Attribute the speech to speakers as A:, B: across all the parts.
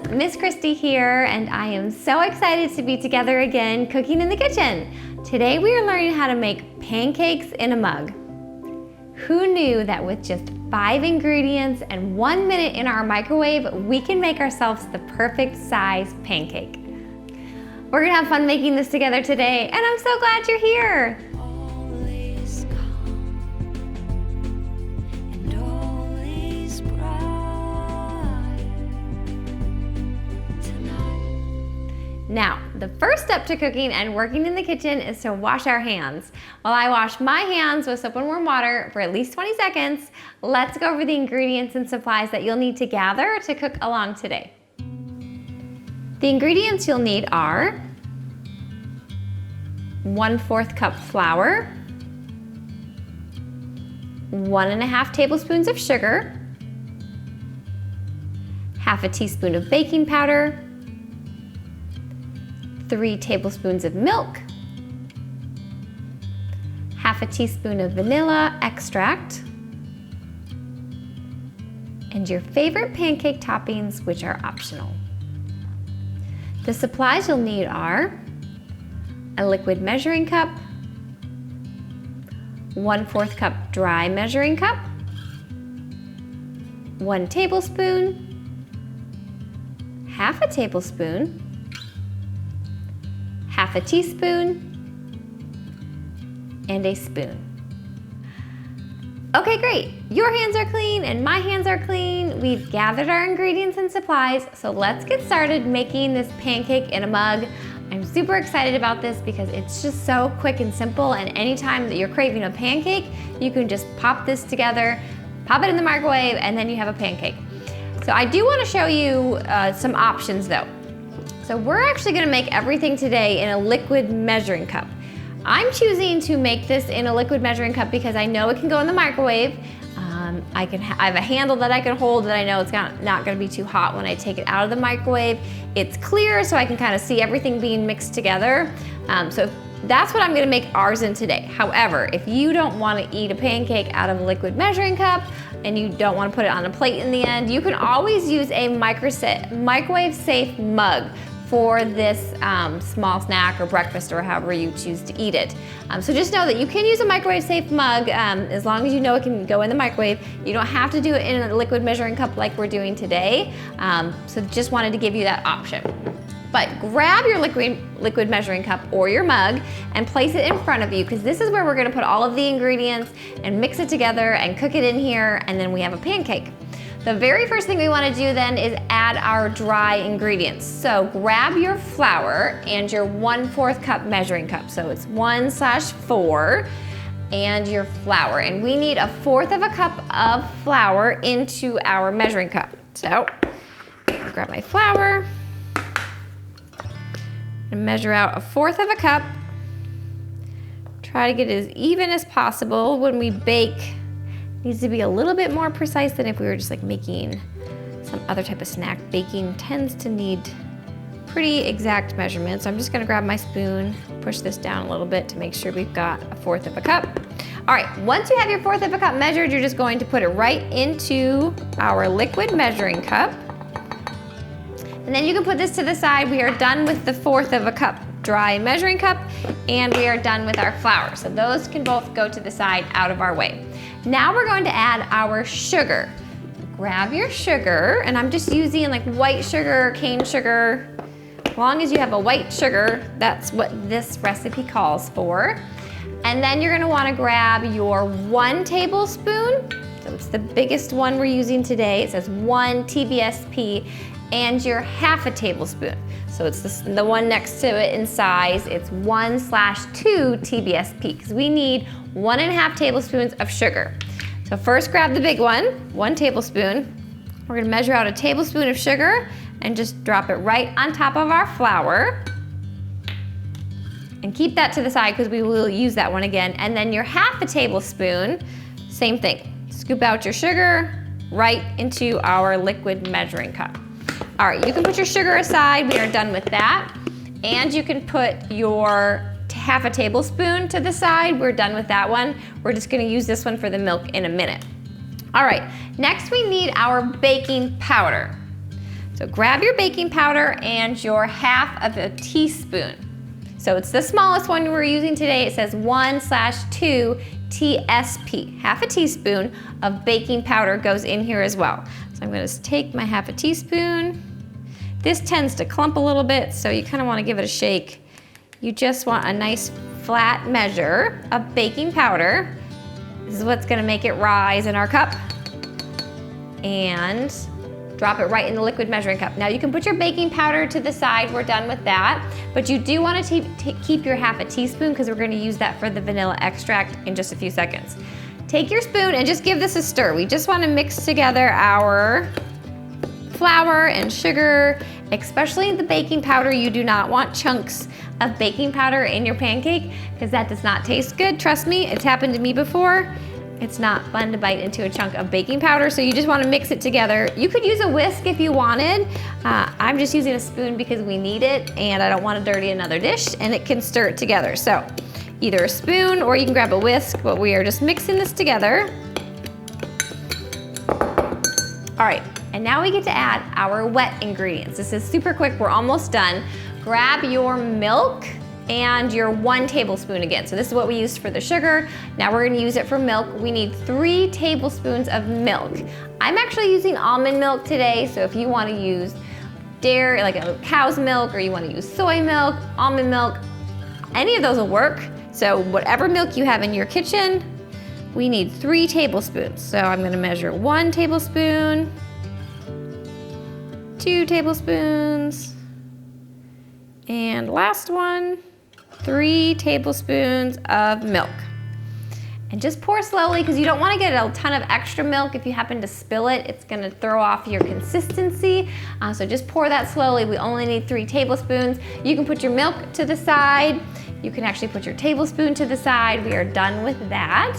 A: Miss Kristi here, and I am so excited to be together again cooking in the kitchen. Today we are learning how to make pancakes in a mug. Who knew that with just 5 ingredients and 1 minute in our microwave, we can make ourselves the perfect size pancake? We're gonna have fun making this together today, and I'm so glad you're here. Now, the first step to cooking and working in the kitchen is to wash our hands. While I wash my hands with soap and warm water for at least 20 seconds, let's go over the ingredients and supplies that you'll need to gather to cook along today. The ingredients you'll need are 1/4 cup flour, 1½ tablespoons of sugar, 1/2 teaspoon of baking powder, 3 tablespoons of milk, 1/2 teaspoon of vanilla extract, and your favorite pancake toppings, which are optional. The supplies you'll need are a liquid measuring cup, 1/4 cup dry measuring cup, 1 tablespoon, 1/2 tablespoon, 1/2 teaspoon, and a spoon. Okay, great. Your hands are clean and my hands are clean. We've gathered our ingredients and supplies, so let's get started making this pancake in a mug. I'm super excited about this because it's just so quick and simple, and anytime that you're craving a pancake, you can just pop this together, pop it in the microwave, and then you have a pancake. So I do want to show you some options though. So we're actually gonna make everything today in a liquid measuring cup. I'm choosing to make this in a liquid measuring cup because I know it can go in the microwave. I have a handle that I can hold that I know it's not gonna be too hot when I take it out of the microwave. It's clear, so I can kind of see everything being mixed together. So that's what I'm gonna make ours in today. However, if you don't wanna eat a pancake out of a liquid measuring cup and you don't wanna put it on a plate in the end, you can always use a microwave safe mug for this small snack or breakfast or however you choose to eat it. So just know that you can use a microwave safe mug as long as you know it can go in the microwave. You don't have to do it in a liquid measuring cup like we're doing today. So just wanted to give you that option. But grab your liquid measuring cup or your mug and place it in front of you, because this is where we're gonna put all of the ingredients and mix it together and cook it in here, and then we have a pancake. The very first thing we want to do then is add our dry ingredients. So grab your flour and your 1/4 cup measuring cup. So it's 1/4 and your flour. And we need 1/4 cup of flour into our measuring cup. So I'll grab my flour and measure out 1/4 cup. Try to get it as even as possible. When we bake, needs to be a little bit more precise than if we were just like making some other type of snack. Baking tends to need pretty exact measurements. So I'm just gonna grab my spoon, push this down a little bit to make sure we've got 1/4 cup. All right, once you have your 1/4 cup measured, you're just going to put it right into our liquid measuring cup. And then you can put this to the side. We are done with the 1/4 cup dry measuring cup, and we are done with our flour. So those can both go to the side out of our way. Now we're going to add our sugar. Grab your sugar, and I'm just using like white sugar, cane sugar. As long as you have a white sugar, that's what this recipe calls for. And then you're gonna wanna grab your 1 tablespoon. So it's the biggest one we're using today. It says 1 TBSP, and your 1/2 tablespoon. So it's the one next to it in size. It's 1/2 TBSP, because we need 1½ tablespoons of sugar. So first grab the big one, 1 tablespoon. We're gonna measure out a tablespoon of sugar and just drop it right on top of our flour. And keep that to the side because we will use that one again. And then your 1/2 tablespoon, same thing. Scoop out your sugar right into our liquid measuring cup. All right, you can put your sugar aside. We are done with that. And you can put your 1/2 tablespoon to the side. We're done with that one. We're just gonna use this one for the milk in a minute. All right, next we need our baking powder. So grab your baking powder and your half of a teaspoon. So it's the smallest one we're using today. It says 1/2 TSP. Half a teaspoon of baking powder goes in here as well. So I'm gonna take my half a teaspoon. This tends to clump a little bit, so you kind of want to give it a shake. You just want a nice flat measure of baking powder. This is what's gonna make it rise in our cup. And drop it right in the liquid measuring cup. Now you can put your baking powder to the side, we're done with that, but you do want to keep your half a teaspoon because we're going to use that for the vanilla extract in just a few seconds. Take your spoon and just give this a stir. We just want to mix together our flour and sugar, especially the baking powder. You do not want chunks of baking powder in your pancake because that does not taste good. Trust me, it's happened to me before. It's not fun to bite into a chunk of baking powder, so you just want to mix it together. You could use a whisk if you wanted. I'm just using a spoon because we need it and I don't want to dirty another dish, and it can stir it together. So either a spoon or you can grab a whisk, but we are just mixing this together. All right, and now we get to add our wet ingredients. This is super quick, we're almost done. Grab your milk and your 1 tablespoon again. So this is what we used for the sugar. Now we're gonna use it for milk. We need 3 tablespoons of milk. I'm actually using almond milk today, so if you wanna use dairy, like a cow's milk, or you wanna use soy milk, almond milk, any of those will work. So whatever milk you have in your kitchen, we need 3 tablespoons. So I'm gonna measure 1 tablespoon, 2 tablespoons, and last one, 3 tablespoons of milk. And just pour slowly because you don't want to get a ton of extra milk. If you happen to spill it, it's going to throw off your consistency. So just pour that slowly. We only need 3 tablespoons. You can put your milk to the side. You can actually put your tablespoon to the side. We are done with that.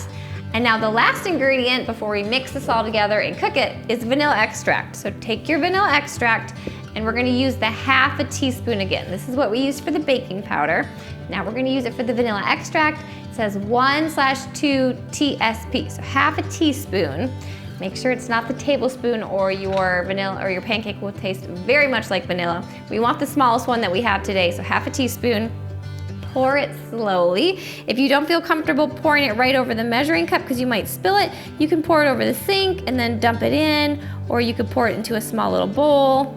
A: And now the last ingredient before we mix this all together and cook it is vanilla extract. So take your vanilla extract and we're gonna use the half a teaspoon again. This is what we used for the baking powder. Now we're gonna use it for the vanilla extract. It says 1/2 TSP, so half a teaspoon. Make sure it's not the tablespoon or your vanilla or your pancake will taste very much like vanilla. We want the smallest one that we have today, so half a teaspoon. Pour it slowly. If you don't feel comfortable pouring it right over the measuring cup because you might spill it, you can pour it over the sink and then dump it in, or you could pour it into a small little bowl.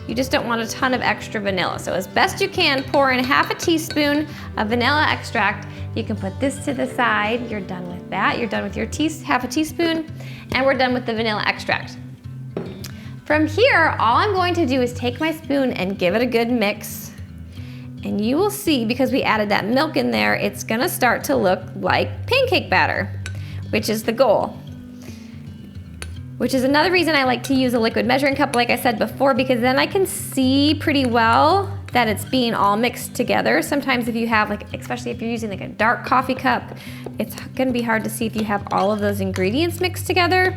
A: You just don't want a ton of extra vanilla. So as best you can, pour in half a teaspoon of vanilla extract. You can put this to the side. You're done with that. You're done with your half a teaspoon, and we're done with the vanilla extract. From here, all I'm going to do is take my spoon and give it a good mix. And you will see, because we added that milk in there, it's gonna start to look like pancake batter, which is the goal. Which is another reason I like to use a liquid measuring cup, like I said before, because then I can see pretty well that it's being all mixed together. Sometimes if you have, like, especially if you're using like a dark coffee cup, it's gonna be hard to see if you have all of those ingredients mixed together.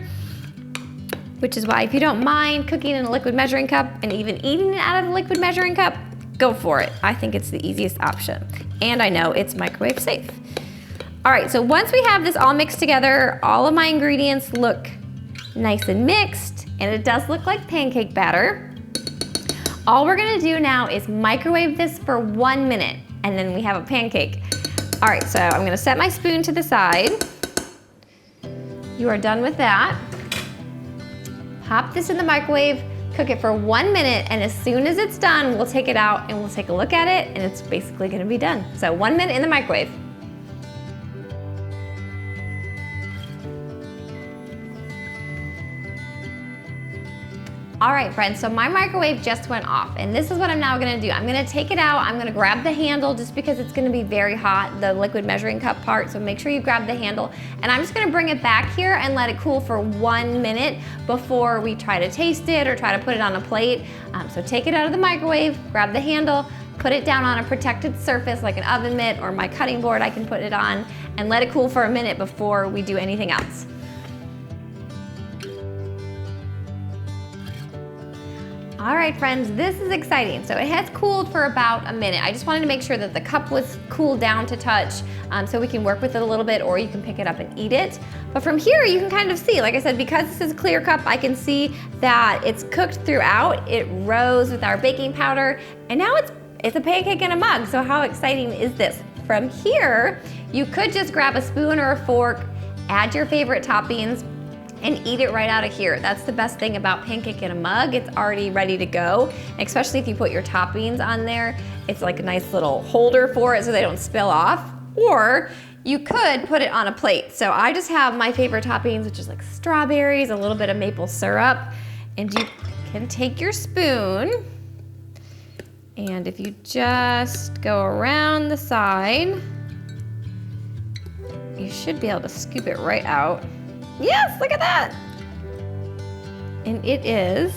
A: Which is why if you don't mind cooking in a liquid measuring cup and even eating it out of a liquid measuring cup, go for it. I think it's the easiest option. And I know it's microwave safe. All right, so once we have this all mixed together, all of my ingredients look nice and mixed, and it does look like pancake batter. All we're gonna do now is microwave this for 1 minute, and then we have a pancake. All right, so I'm gonna set my spoon to the side. You are done with that. Pop this in the microwave, cook it for 1 minute, and as soon as it's done, we'll take it out and we'll take a look at it, and it's basically gonna be done. So 1 minute in the microwave. All right, friends, so my microwave just went off, and this is what I'm now gonna do. I'm gonna take it out, I'm gonna grab the handle just because it's gonna be very hot, the liquid measuring cup part, so make sure you grab the handle. And I'm just gonna bring it back here and let it cool for 1 minute before we try to taste it or try to put it on a plate. So take it out of the microwave, grab the handle, put it down on a protected surface like an oven mitt or my cutting board I can put it on, and let it cool for a minute before we do anything else. All right, friends, this is exciting. So it has cooled for about a minute. I just wanted to make sure that the cup was cooled down to touch so we can work with it a little bit, or you can pick it up and eat it. But from here, you can kind of see, like I said, because this is a clear cup, I can see that it's cooked throughout. It rose with our baking powder, and now it's a pancake in a mug. So how exciting is this? From here, you could just grab a spoon or a fork, add your favorite toppings, and eat it right out of here. That's the best thing about pancake in a mug. It's already ready to go, especially if you put your toppings on there. It's like a nice little holder for it so they don't spill off. Or you could put it on a plate. So I just have my favorite toppings, which is like strawberries, a little bit of maple syrup, and you can take your spoon, and if you just go around the side, you should be able to scoop it right out. Yes, look at that. And it is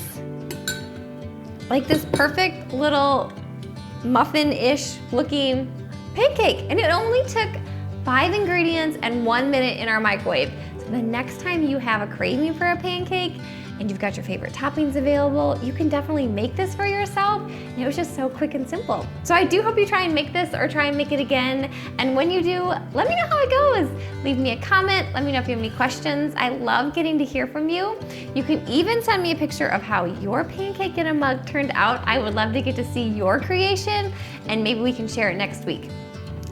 A: like this perfect little muffin-ish looking pancake. And it only took 5 ingredients and 1 minute in our microwave. So the next time you have a craving for a pancake and you've got your favorite toppings available, you can definitely make this for yourself. And it was just so quick and simple. So I do hope you try and make this or try and make it again. And when you do, let me know how it goes. Leave me a comment. Let me know if you have any questions. I love getting to hear from you. You can even send me a picture of how your pancake in a mug turned out. I would love to get to see your creation, and maybe we can share it next week.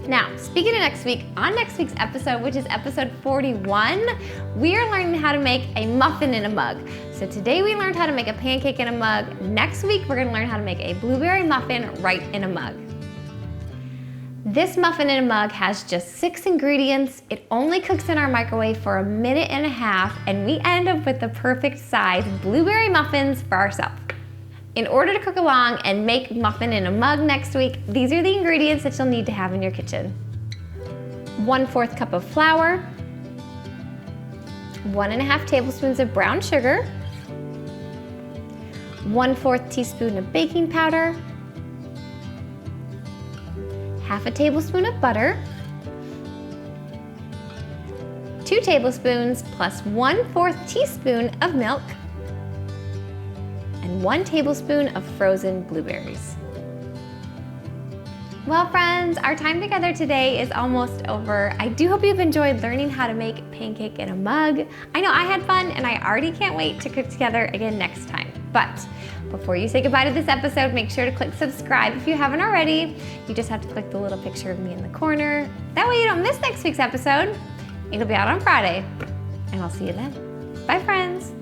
A: Now, speaking of next week, on next week's episode, which is episode 41, we are learning how to make a muffin in a mug. So today we learned how to make a pancake in a mug. Next week, we're gonna learn how to make a blueberry muffin right in a mug. This muffin in a mug has just 6 ingredients. It only cooks in our microwave for 1.5 minutes, and we end up with the perfect size blueberry muffins for ourselves. In order to cook along and make muffin in a mug next week, these are the ingredients that you'll need to have in your kitchen. 1/4 cup of flour, 1.5 tablespoons of brown sugar, 1/4 teaspoon of baking powder, 1/2 tablespoon of butter, 2 tablespoons plus 1/4 teaspoon of milk, and 1 tablespoon of frozen blueberries. Well, friends, our time together today is almost over. I do hope you've enjoyed learning how to make pancake in a mug. I know I had fun, and I already can't wait to cook together again next time. But before you say goodbye to this episode, make sure to click subscribe if you haven't already. You just have to click the little picture of me in the corner. That way you don't miss next week's episode. It'll be out on Friday, and I'll see you then. Bye, friends.